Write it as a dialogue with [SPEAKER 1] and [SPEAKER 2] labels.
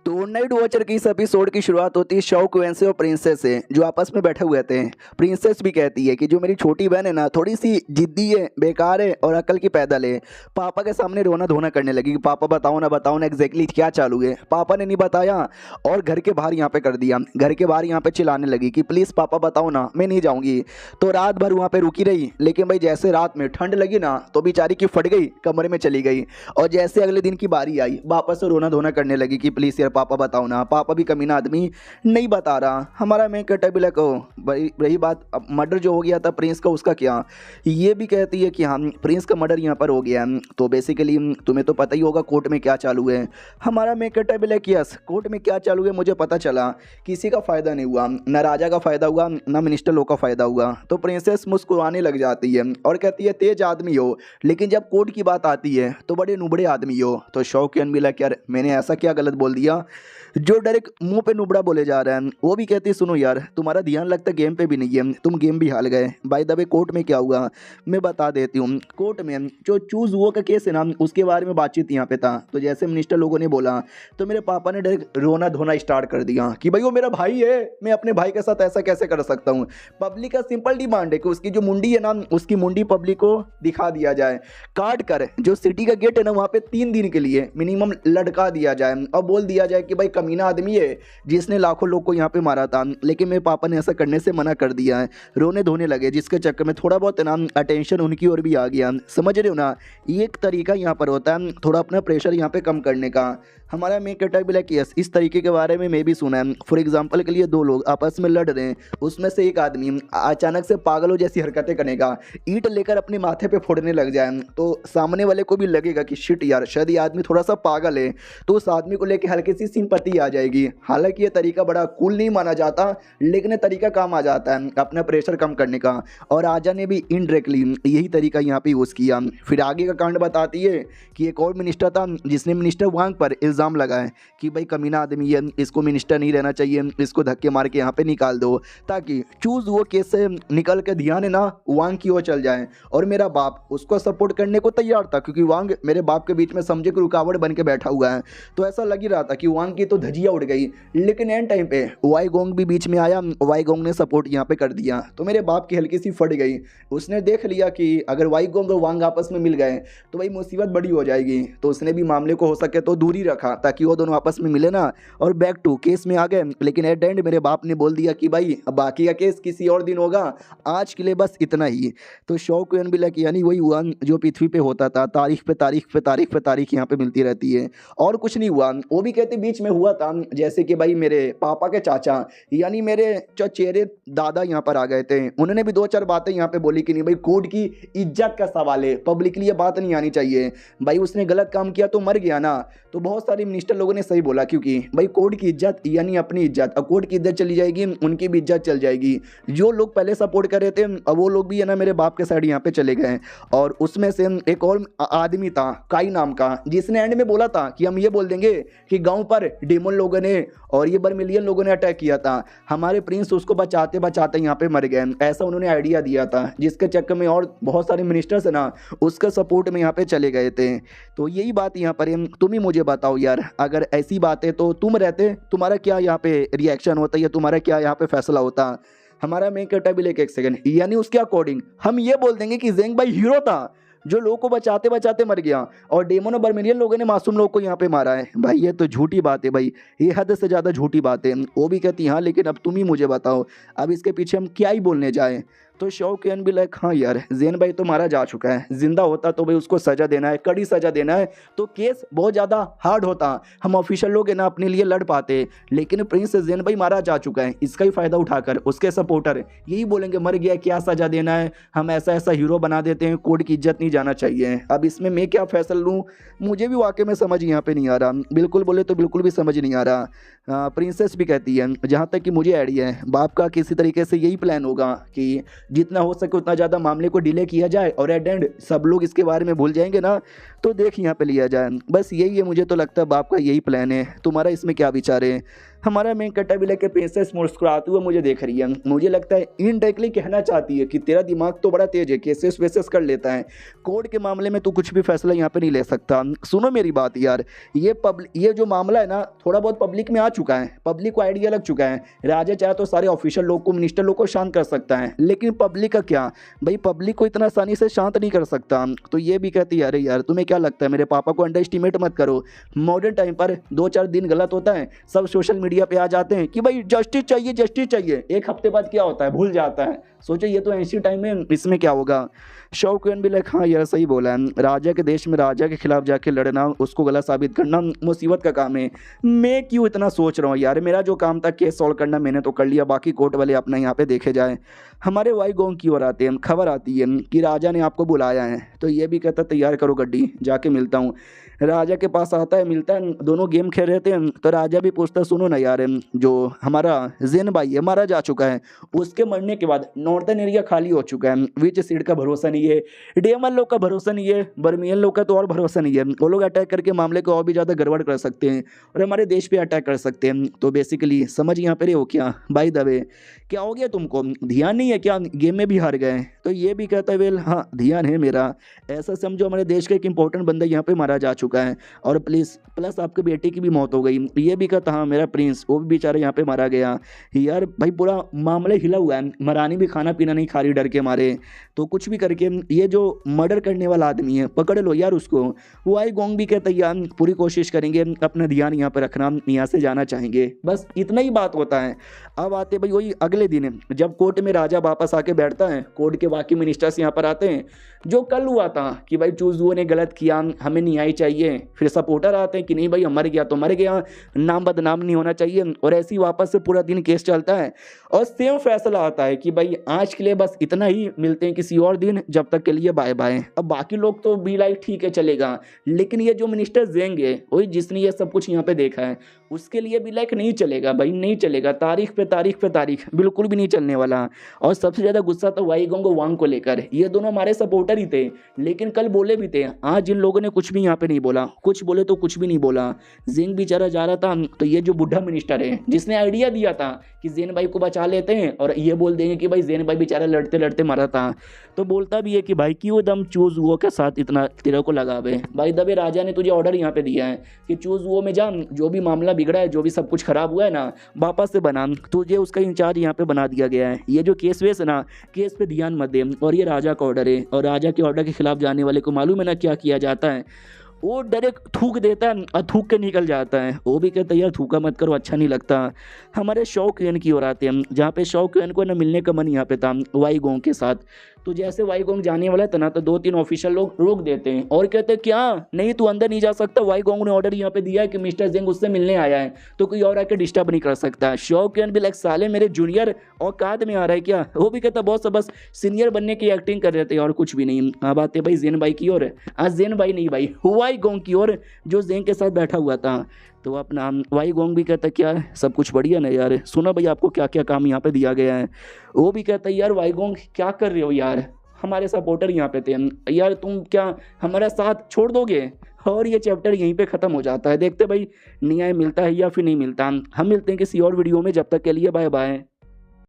[SPEAKER 1] तो night watcher की इस एपिसोड की शुरुआत होती है शौक वेंसे और प्रिंसेस से, जो आपस में बैठे हुए थे। प्रिंसेस भी कहती है कि जो मेरी छोटी बहन है ना, थोड़ी सी जिद्दी है, बेकार है और अकल की पैदल है। पापा के सामने रोना धोना करने लगी कि पापा बताओ ना एग्जैक्टली क्या चालू है। पापा ने नहीं बताया और घर के बाहर यहाँ पे कर दिया। घर के बाहर यहाँ पे चिल्लाने लगी कि प्लीज़ पापा बताओ ना, मैं नहीं जाऊँगी। तो रात भर वहाँ पे रुकी रही, लेकिन भाई जैसे रात में ठंड लगी ना तो बेचारी की फट गई, कमरे में चली गई। और जैसे अगले दिन की बारी आई, वापस से रोना धोना करने लगी कि प्लीज़ यार पापा बताओ ना। पापा भी कमीना आदमी नहीं बता रहा। हमारा मैं कहता भी लगा भाई रही बात मर्डर जो हो गया था प्रिंस का, उसका क्या। ये भी कहती है कि हाँ प्रिंस का मर्डर यहाँ पर हो गया। तो बेसिकली तुम्हें तो पता ही होगा कोर्ट में क्या चालू है। हमारा मैं कहता भी लगा यस कोर्ट में क्या चालू है मुझे पता चला। किसी का फ़ायदा नहीं हुआ, ना राजा का फ़ायदा हुआ ना मिनिस्टर लोग का फ़ायदा हुआ। तो प्रिंसेस मुस्कुराने लग जाती है और कहती है तेज आदमी हो, लेकिन जब कोर्ट की बात आती है तो बड़े नुबड़े आदमी हो। तो शौकियन भी लगा यार मैंने ऐसा क्या गलत बोल दिया जो डायरेक्ट मुंह पे नुबड़ा बोले जा रहा है। वो भी कहती सुनो यार तुम्हारा ध्यान लगता गेम पे भी नहीं है, तुम गेम भी हार गए। बाय द वे कोर्ट में क्या हुआ मैं बता देती हूँ। कोर्ट में जो चूज हुआ का केस है ना, उसके बारे में बातचीत यहाँ पे था। तो जैसे मिनिस्टर लोगों ने बोला तो मेरे पापा ने डायरेक्ट रोना धोना स्टार्ट कर दिया कि भाई वो मेरा भाई है, मैं अपने भाई के साथ ऐसा कैसे कर सकता हूँ। पब्लिक का सिंपल डिमांड है कि उसकी जो मुंडी है ना, उसकी मुंडी पब्लिक को दिखा दिया जाए। काट कर जो सिटी का गेट है ना वहाँ पे 3 दिन के लिए मिनिमम लटका दिया जाए और बोल दिया जाए कि भाई कमीना आदमी है जिसने लाखों लोग को यहाँ पे मारा था। लेकिन मेरे पापा ने ऐसा करने से मना कर दिया है। रोने धोने लगे, जिसके चक्कर में थोड़ा बहुत ना अटेंशन उनकी ओर भी आ गया। समझ रहे हो ना, ये एक तरीका यहाँ पर होता है थोड़ा अपना प्रेशर यहाँ पे कम करने का। हमारा मैं कहता भी लाइक यस इस तरीके के बारे में मैं भी सुना है। फॉर एग्जाम्पल के लिए 2 लोग आपस में लड़ रहे हैं, उसमें से एक आदमी अचानक से पागलों जैसी हरकतें करेगा, ईंट लेकर अपने माथे पे फोड़ने लग जाए, तो सामने वाले को भी लगेगा कि शिट यार शायद ये आदमी थोड़ा सा पागल है। तो उस आदमी को लेकर हल्की सी सिंपैथी आ जाएगी। हालांकि ये तरीका बड़ा कूल नहीं माना जाता, लेकिन ये तरीका काम आ जाता है अपना प्रेशर कम करने का। और आजा ने भी इनडायरेक्टली यही तरीका यहाँ पे यूज़ किया। फिर आगे का कांड बताती है कि एक और मिनिस्टर था जिसने मिनिस्टर वांग पर इल्ज़ाम लगाए कि भाई कमीना आदमी है, इसको मिनिस्टर नहीं रहना चाहिए, इसको धक्के मार के यहाँ पे निकाल दो ताकि चूज वो केस से निकल के ध्यान है ना वांग की ओर चल जाए। और मेरा बाप उसको सपोर्ट करने को तैयार था क्योंकि वांग मेरे बाप के बीच में समझे कि रुकावट बन के बैठा हुआ है। तो ऐसा लग ही रहा था कि वांग की तो धजिया उड़ गई। लेकिन एंड टाइम पे वाई गोंग भी बीच में आया, वाई गोंग ने सपोर्ट यहाँ पे कर दिया। तो मेरे बाप की हल्की सी फट गई। उसने देख लिया कि अगर वाई गोंग और वांग आपस में मिल गए तो भाई मुसीबत बड़ी हो जाएगी। तो उसने भी मामले को हो सके तो दूरी रखा ताकि वो दोनों आपस में मिले ना और बैक टू केस में आ गए। लेकिन एट एंड मेरे बाप ने बोल दिया कि भाई अब बाकी का केस किसी और दिन होगा, आज के लिए बस इतना ही। तो शौक भी लग यानी वही हुआ जो पृथ्वी पे होता था, तारीख पे तारीख पे तारीख पे तारीख यहाँ पे मिलती रहती है और कुछ नहीं हुआ। वो भी कहते बीच में हुआ था जैसे कि भाई मेरे पापा के चाचा यानी मेरे चचेरे दादा यहाँ पर आ गए थे। उन्होंने भी 2-4 बातें यहाँ पे बोली कि नहीं भाई कोर्ट की इज्जत का सवाल है, पब्लिकली ये बात नहीं आनी चाहिए। भाई उसने गलत काम किया तो मर गया ना। तो बहुत सारे मिनिस्टर लोगों ने सही बोला क्योंकि भाई कोर्ट की इज्जत यानी अपनी इज्जत, और कोर्ट की इज्जत चली जाएगी उनकी भी इज्जत चल जाएगी। जो लोग पहले सपोर्ट कर रहे थे अब वो लोग भी है ना मेरे बाप के साइड यहाँ पे चले गए। और उसमें से एक और आदमी था काई नाम का, जिसने एंड में बोला था कि हम ये बोल देंगे कि गांव पर डेमन लोगों ने और ये बर्मिलियन लोगों ने अटैक किया था। हमारे प्रिंस उसको बचाते बचाते यहाँ पे मर गए, ऐसा उन्होंने आइडिया दिया था, जिसके चक्कर में और बहुत सारे मिनिस्टर्स है ना उसके सपोर्ट में यहाँ पे चले गए थे। तो यही बात यहाँ पर है। तुम ही मुझे बताओ यार अगर ऐसी बात है तो तुम रहते तुम्हारा क्या यहाँ पे रिएक्शन होता या तुम्हारा क्या यहाँ पे फैसला होता। हमारा मैं कहता भी लेके एक सेकंड यानी उसके अकॉर्डिंग हम ये बोल देंगे कि जेंग भाई हीरो था जो लोगों को बचाते बचाते मर गया और डेमन और बर्मिलियन लोगों ने मासूम लोग को यहाँ पे मारा है। भाई ये तो झूठी बात है भाई, ये हद से ज़्यादा झूठी बात है। वो भी कहती हाँ लेकिन अब तुम ही मुझे बताओ अब इसके पीछे हम क्या ही बोलने जाएँ। तो शौकियन भी लाइक हाँ यार जैन भाई तो मारा जा चुका है, जिंदा होता तो भाई उसको सज़ा देना है, कड़ी सज़ा देना है तो केस बहुत ज़्यादा हार्ड होता, हम ऑफिशियल लोग है ना अपने लिए लड़ पाते। लेकिन प्रिंस जैन भाई मारा जा चुका है, इसका ही फ़ायदा उठाकर उसके सपोर्टर यही बोलेंगे मर गया क्या सज़ा देना है, हम ऐसा ऐसा हीरो बना देते हैं, कोर्ट की इज्जत नहीं जाना चाहिए। अब इसमें मैं क्या फैसला लूँ मुझे भी वाकई में समझ यहाँ पे नहीं आ रहा, बिल्कुल बोले तो बिल्कुल भी समझ नहीं आ रहा। प्रिंसेस भी कहती है जहाँ तक कि मुझे आइडिया है बाप का किसी तरीके से यही प्लान होगा कि जितना हो सके उतना ज़्यादा मामले को डिले किया जाए और एट एंड सब लोग इसके बारे में भूल जाएंगे ना तो देख यहाँ पे लिया जाए। बस यही है, मुझे तो लगता है बाप का यही प्लान है। तुम्हारा इसमें क्या विचार है। हमारा मेन कट्टा भी लेके प्रिंसेस मुस्कुराते हुए मुझे देख रही है। मुझे लगता है इनडायरेक्टली कहना चाहती है कि तेरा दिमाग तो बड़ा तेज है, केसेस वेसेस कर लेता है, कोर्ट के मामले में तू कुछ भी फैसला यहाँ पे नहीं ले सकता। सुनो मेरी बात यार, ये जो मामला है ना थोड़ा बहुत पब्लिक में आ चुका है, पब्लिक को आइडिया लग चुका है। राजा चाहे तो सारे ऑफिशियल लोग को, मिनिस्टर लोग को शांत कर सकता है, लेकिन पब्लिक का क्या भाई, पब्लिक को इतना आसानी से शांत नहीं कर सकता। तो ये भी कहती है अरे यार तुम्हें क्या लगता है, मेरे पापा को अंडर एस्टिमेट मत करो। मॉडर्न टाइम पर 2-4 दिन गलत होता है, सब सोशल मीडिया पे आ जाते हैं कि भाई जस्टिस चाहिए जस्टिस चाहिए, एक हफ्ते बाद क्या होता है भूल जाता है। सोचो ये तो ऐसी टाइम में इसमें क्या होगा। शौकन भी लाइक हाँ यार सही बोला है, राजा के देश में राजा के खिलाफ जाके लड़ना, उसको गलत साबित करना मुसीबत का काम है। मैं क्यों इतना सोच रहा हूँ यार, मेरा जो काम था केस सॉल्व करना मैंने तो कर लिया, बाकी कोर्ट वाले अपना यहाँ पे देखे जाए। हमारे वाई गोंग की ओर आते हैं, खबर आती है कि राजा ने आपको बुलाया है, तो ये भी कहता तैयार करो गड्डी जाके मिलता हूँ। राजा के पास आता है, मिलता है, दोनों गेम खेल रहे थे। तो राजा भी पूछता सुनो ना यार, जो हमारा जेन भाई है मारा जा चुका है, उसके मरने के बाद नॉर्दर्न एरिया खाली हो चुका है, विच सीड का भरोसा नहीं है, डेमन लोग का भरोसा नहीं है, बर्मियन लोग का तो और भरोसा नहीं है। वो लोग अटैक करके मामले को और भी ज़्यादा गड़बड़ कर सकते हैं और हमारे देश पे अटैक कर सकते हैं। तो बेसिकली समझ यहाँ पे रहे हो क्या बाय द वे, क्या हो गया तुमको, ध्यान नहीं है क्या, गेम में भी हार गए। तो ये भी कहता है वेल हाँ ध्यान है मेरा, ऐसा समझो हमारे देश का एक इंपॉर्टेंट बंदा यहाँ पे मारा जा चुका है, और प्लस आपके बेटे की भी मौत हो गई। ये भी कहता हाँ मेरा प्रिंस वो भी बेचारा यहाँ पे मारा गया। यार भाई पूरा मामला हिला हुआ है, महारानी भी खाना पीना नहीं खा रही डर के मारे। तो कुछ भी करके ये जो मर्डर करने वाला आदमी है पकड़ लो यार उसको। वो आई गोंग भी कहता है यार पूरी कोशिश करेंगे, अपना ध्यान यहाँ पे रखना, यहाँ से जाना चाहेंगे, बस इतना ही बात होता है। अब आते भाई वही अगले दिन जब कोर्ट में राजा वापस आके बैठता है, कोर्ट के बाकी मिनिस्टर्स यहाँ पर आते हैं। जो कल हुआ था कि भाई चूजुओ ने गलत किया, हमें न्याय चाहिए, फिर सपोर्टर आते हैं कि नहीं भाई मर गया तो मर गया, नाम बदनाम नहीं होना चाहिए, और ऐसे ही वापस से पूरा दिन केस चलता है। और सेम फैसला आता है कि भाई आज के लिए बस इतना ही, मिलते हैं किसी और दिन, जब तक के लिए बाय बाय। अब बाकी लोग तो भी लाइक ठीक है चलेगा, लेकिन ये जो मिनिस्टर जेंग है वही जिसने ये सब कुछ यहाँ पे देखा है, उसके लिए भी लाइक नहीं चलेगा भाई, नहीं चलेगा, तारीख पे तारीख बिल्कुल भी नहीं चलने वाला। और सबसे ज़्यादा गुस्सा तो वाई गोंग वांग को लेकर, ये दोनों हमारे सपोर्टर ही थे, लेकिन कल बोले भी थे। आज इन लोगों ने कुछ भी यहाँ पे नहीं बोला, कुछ बोले तो कुछ भी नहीं बोला। जेंग बेचारा जा रहा था, तो ये जो बुढ़ा मिनिस्टर है जिसने आइडिया दिया था कि जेन भाई को बचा लेते हैं और ये बोल देंगे कि भाई जेन भाई बेचारा लड़ते लड़ते मरा था, तो बोलता भी है कि भाई क्यों दम चूज वो के साथ इतना तेरे को लगावे। भाई दबे राजा ने तुझे ऑर्डर यहाँ पे दिया है कि चूज वो में जा, जो भी मामला बिगड़ा है, जो भी सब कुछ खराब हुआ है ना, वापस से बना, तुझे उसका इंचार्ज यहाँ पे बना दिया गया है। ये जो केस वेस है ना, केस पे ध्यान मत दे, और ये राजा का ऑर्डर है, और राजा के ऑर्डर के खिलाफ जाने वाले को मालूम है ना क्या किया जाता है, वो डायरेक्ट थूक देता है और थूक के निकल जाता है। वो भी कहता है यार थूका मत करो, अच्छा नहीं लगता। हमारे शौकयन की ओर आते हैं, जहाँ पे शौकयन को ना मिलने का मन यहाँ पे था वाई गोंग के साथ। तो जैसे वाई गोंग जाने वाला था ना, तो 2-3 ऑफिशियल लोग रोक देते हैं और कहते हैं क्या नहीं तू अंदर नहीं जा सकता, वाई गोंग ने ऑर्डर यहाँ पे दिया है कि मिस्टर जेंग उससे मिलने आया है, तो कोई और आके डिस्टर्ब नहीं कर सकता। शौकयन भी लाइक साले मेरे जूनियर औकात में आ रहा है क्या। वो भी कहता बहुत बस सीनियर बनने की एक्टिंग कर रहे थे और कुछ भी नहीं। अब आते भाई जेन भाई की ओर, आज जेन भाई नहीं भाई वाई गोंग की ओर, जो जेंग के साथ बैठा हुआ था। तो अपना वाई गोंग भी कहता क्या है सब कुछ बढ़िया ना यार, सुना भाई आपको क्या क्या काम यहाँ पे दिया गया है। वो भी कहता है यार वाई गोंग क्या कर रहे हो यार, हमारे सपोर्टर यहाँ पे थे यार, तुम क्या हमारा साथ छोड़ दोगे। और ये चैप्टर यहीं पे ख़त्म हो जाता है। देखते भाई न्याय मिलता है या फिर नहीं मिलता। हम मिलते हैं किसी और वीडियो में, जब तक के लिए बाय बाय।